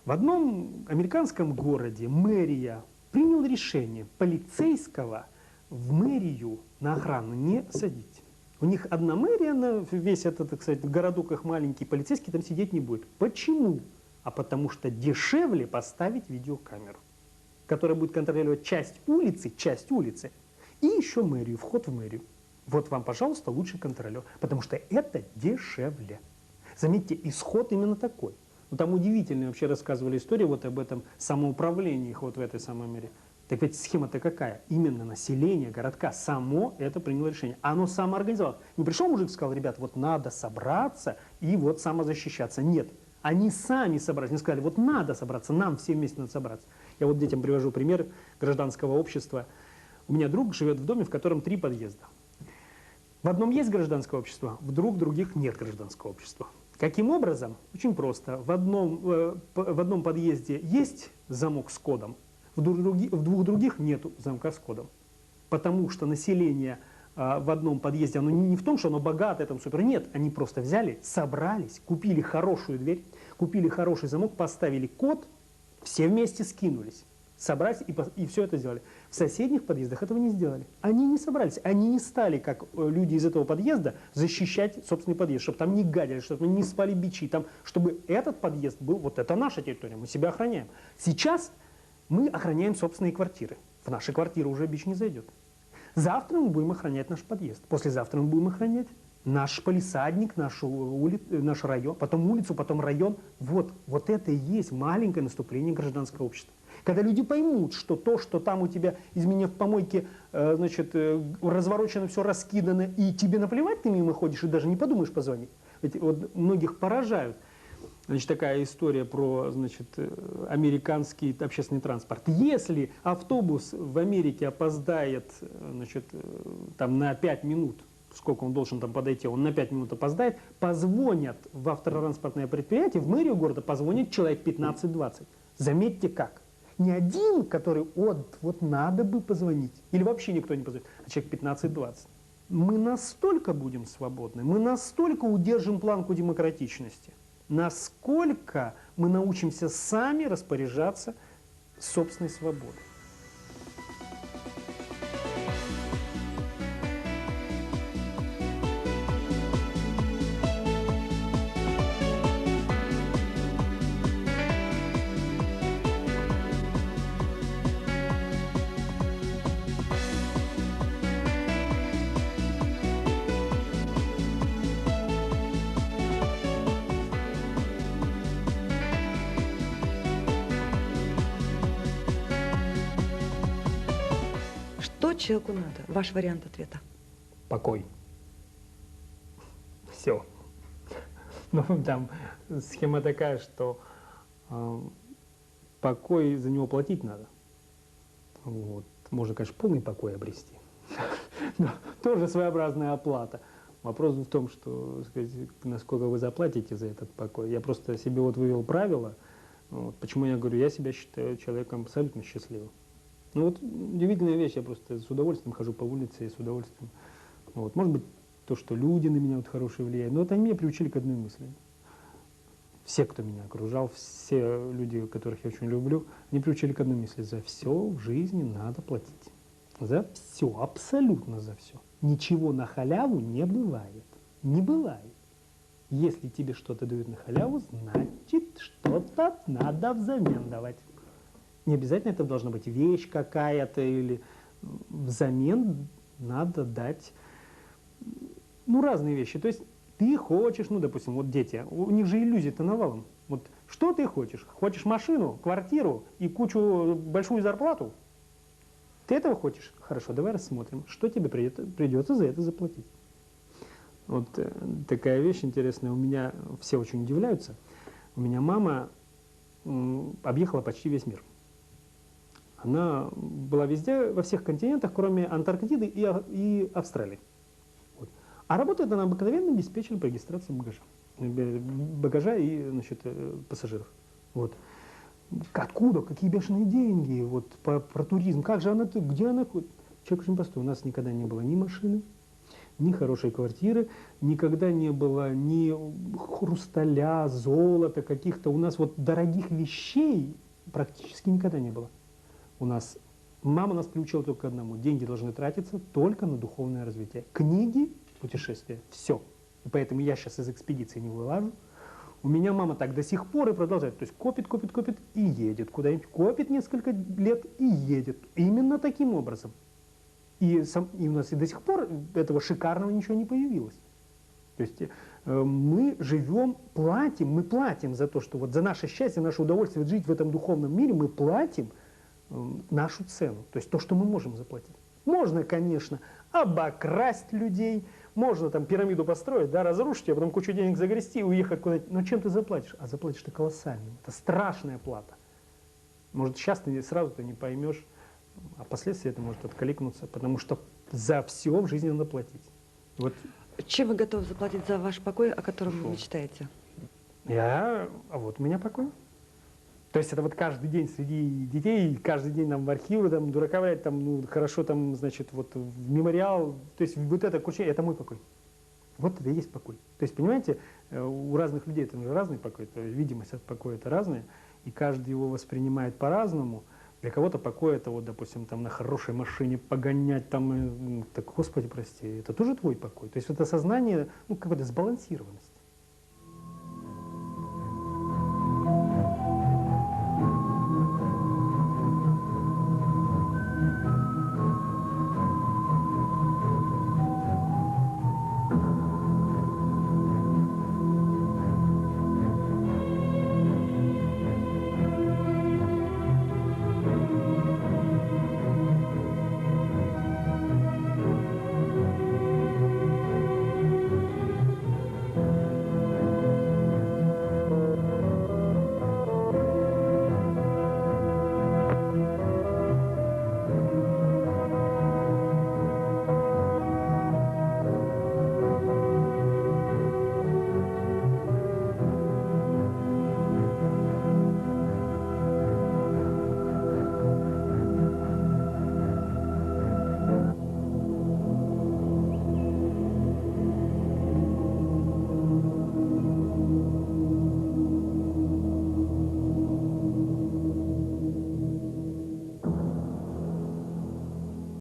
В одном американском городе мэрия приняла решение полицейского в мэрию на охрану не садить. У них одна мэрия, на весь этот, так сказать, городок их маленький, полицейский там сидеть не будет. Почему? А потому что дешевле поставить видеокамеру, которая будет контролировать часть улицы, и еще мэрию, вход в мэрию. Вот вам, пожалуйста, лучший контролер, потому что это дешевле. Заметьте, исход именно такой. Ну, там удивительные вообще рассказывали истории вот об этом самоуправлении их вот в этой самой мере. Так ведь схема-то какая? Именно население городка само это приняло решение. Оно самоорганизовало. Не пришел мужик и сказал: ребят, вот надо собраться и вот самозащищаться. Нет. Они сами собрались. Они сказали: вот надо собраться, нам все вместе надо собраться. Я вот детям привожу пример гражданского общества. У меня друг живет в доме, в котором 3 подъезда. В одном есть гражданское общество, в других нет гражданского общества. Каким образом? Очень просто. В одном подъезде есть замок с кодом, в 2 других нет замка с кодом. Потому что население в одном подъезде, оно не в том, что оно богатое, там супер. Нет, они просто взяли, собрались, купили хорошую дверь, купили хороший замок, поставили код, все вместе скинулись. Собрались и все это сделали. В соседних подъездах этого не сделали. Они не собрались, они не стали, как люди из этого подъезда, защищать собственный подъезд, чтобы там не гадили, чтобы не спали бичи, там, чтобы этот подъезд был, вот это наша территория, мы себя охраняем. Сейчас мы охраняем собственные квартиры. В наши квартиры уже бич не зайдет. Завтра мы будем охранять наш подъезд, послезавтра мы будем охранять наш полисадник, наш район, потом улицу, потом район. Вот это и есть маленькое наступление гражданского общества. Когда люди поймут, что то, что там у тебя, извини, в помойке, значит, разворочено, все раскидано, и тебе наплевать, ты мимо ходишь и даже не подумаешь позвонить. Ведь вот многих поражают. Значит, такая история про, значит, американский общественный транспорт. Если автобус в Америке опоздает, значит, там на 5 минут, сколько он должен там подойти, он на 5 минут опоздает, позвонят в автотранспортное предприятие, в мэрию города позвонит человек 15-20. Заметьте как. Не один, который, вот надо бы позвонить, или вообще никто не позвонит, а человек 15-20. Мы настолько будем свободны, мы настолько удержим планку демократичности, насколько мы научимся сами распоряжаться собственной свободой. Что человеку надо? Ваш вариант ответа. Покой. Все. Ну, там схема такая, что покой, за него платить надо. Вот. Можно, конечно, полный покой обрести. Но тоже своеобразная оплата. Вопрос в том, что, сказать, насколько вы заплатите за этот покой. Я просто себе вот вывел правила. Вот. Почему я говорю, я себя считаю человеком абсолютно счастливым. Ну вот удивительная вещь, я просто с удовольствием хожу по улице и с удовольствием. Вот. Может быть, то, что люди на меня вот хорошие влияют, но вот они меня приучили к одной мысли. Все, кто меня окружал, все люди, которых я очень люблю, они приучили к одной мысли: за все в жизни надо платить. За все, абсолютно за все. Ничего на халяву не бывает. Не бывает. Если тебе что-то дают на халяву, значит, что-то надо взамен давать. Не обязательно это должна быть вещь какая-то, или взамен надо дать, ну, разные вещи. То есть ты хочешь, ну, допустим, вот дети, у них же иллюзии-то навалом. Вот что ты хочешь? Хочешь машину, квартиру и большую зарплату? Ты этого хочешь? Хорошо, давай рассмотрим, что тебе придется за это заплатить. Вот такая вещь интересная. У меня все очень удивляются. У меня мама объехала почти весь мир. Она была везде, во всех континентах, кроме Антарктиды и Австралии. Вот. А работает она обыкновенным диспетчером по регистрации багажа и, значит, пассажиров. Вот. Откуда? Какие бешеные деньги? Вот, про туризм. Как же она, где она? Человек очень простой. У нас никогда не было ни машины, ни хорошей квартиры, никогда не было ни хрусталя, золота, каких-то. У нас вот дорогих вещей практически никогда не было. Мама нас приучила только к одному. Деньги должны тратиться только на духовное развитие. Книги, путешествия, все. И поэтому я сейчас из экспедиции не вылажу. У меня мама так до сих пор и продолжает. То есть копит и едет куда-нибудь. Копит несколько лет и едет. Именно таким образом. И у нас и до сих пор этого шикарного ничего не появилось. То есть мы живем, мы платим за то, что вот за наше счастье, наше удовольствие жить в этом духовном мире, мы платим нашу цену, то есть то, что мы можем заплатить. Можно, конечно, обокрасть людей, можно там пирамиду построить, да, разрушить, а потом кучу денег загрести и уехать куда-нибудь. Но чем ты заплатишь? А заплатишь ты колоссальным. Это страшная плата. Может, сейчас ты сразу не поймешь, а впоследствии это может откликнуться, потому что за все в жизни надо платить. Вот. Чем вы готовы заплатить за ваш покой, о котором вы мечтаете? А вот у меня покой. То есть это вот каждый день среди детей, каждый день нам в архивы, там, дурака валять, там, ну, хорошо, там, значит, вот в мемориал. То есть вот это кручение, это мой покой. Вот это и есть покой. То есть, понимаете, у разных людей это разный покой, то есть видимость от покоя это разная, и каждый его воспринимает по-разному. Для кого-то покой это вот, допустим, там на хорошей машине погонять, там, так, Господи, прости, это тоже твой покой. То есть это сознание, ну, какой-то сбалансированность.